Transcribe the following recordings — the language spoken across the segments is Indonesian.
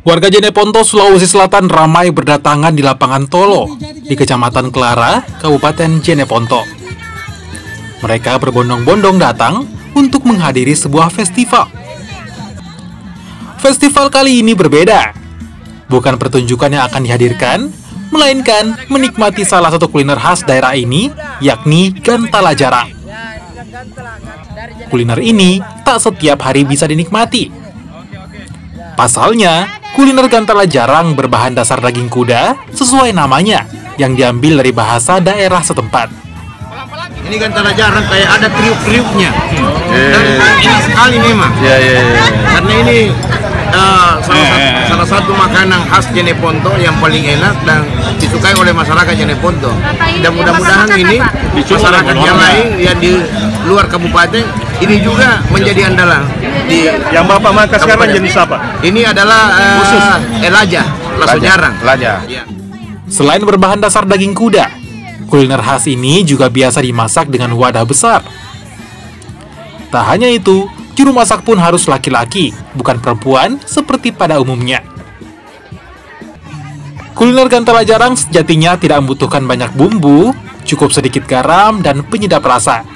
Warga Jeneponto, Sulawesi Selatan ramai berdatangan di lapangan Tolo di Kecamatan Klara, Kabupaten Jeneponto. Mereka berbondong-bondong datang untuk menghadiri sebuah festival. Festival kali ini berbeda. Bukan pertunjukan yang akan dihadirkan, melainkan menikmati salah satu kuliner khas daerah ini, yakni Gantala Jarang. Kuliner ini tak setiap hari bisa dinikmati. Pasalnya, kuliner Gantala Jarang berbahan dasar daging kuda sesuai namanya, yang diambil dari bahasa daerah setempat. Ini Gantala Jarang kayak ada kriuk-kriuknya. Dan enak sekali memang. Karena ini salah satu makanan khas Jeneponto yang paling enak dan disukai oleh masyarakat Jeneponto. Dan mudah-mudahan ini masyarakat yang lain yang di luar kabupaten ini juga menjadi andalan. Yang Bapak makan sekarang jenis apa? Ini adalah Elaja, bakso jarang. Selain berbahan dasar daging kuda, kuliner khas ini juga biasa dimasak dengan wadah besar. Tak hanya itu, juru masak pun harus laki-laki, bukan perempuan seperti pada umumnya. Kuliner Gantala Jarang sejatinya tidak membutuhkan banyak bumbu, cukup sedikit garam dan penyedap rasa.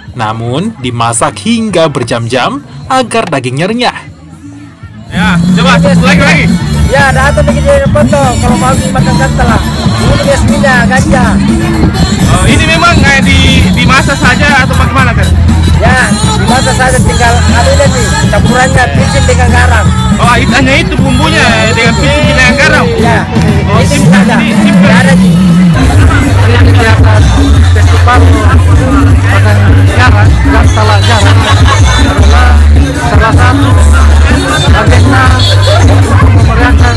Namun, dimasak hingga berjam-jam agar dagingnya renyah. Ya, coba lagi. Ya, datang ke Jeneponto kalau mau makan Gantala. Ini biasanya ganja. Oh, ini memang dimasak saja atau bagaimana kan? Ya, dimasak saja tinggal ada nih campurannya pisang dengan garam. Oh, hanya itu bumbunya dengan pisang dengan garam. Ya, oh, ini saja. Ya, ada nih. Kegiatan festival makan jarang, Gantala Jarang adalah salah satu agenda memeriahkan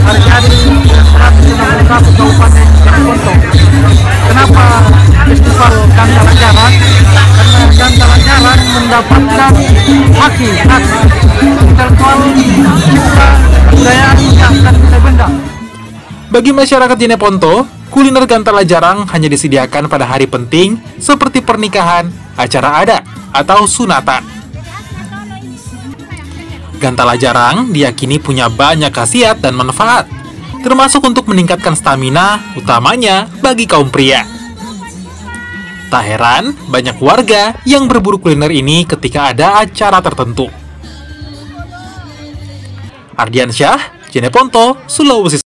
hari jadi 161 Kabupaten Jeneponto. Kenapa festival Gantala Jarang? Karena Gantala Jarang mendapatkan hak intelektual cipta kebudayaan yang akan kita benda. Bagi masyarakat Jeneponto, kuliner Gantala Jarang hanya disediakan pada hari penting seperti pernikahan, acara adat, atau sunatan. Gantala Jarang diyakini punya banyak khasiat dan manfaat, termasuk untuk meningkatkan stamina, utamanya bagi kaum pria. Tak heran, banyak warga yang berburu kuliner ini ketika ada acara tertentu. Ardiansyah, Jeneponto, Sulawesi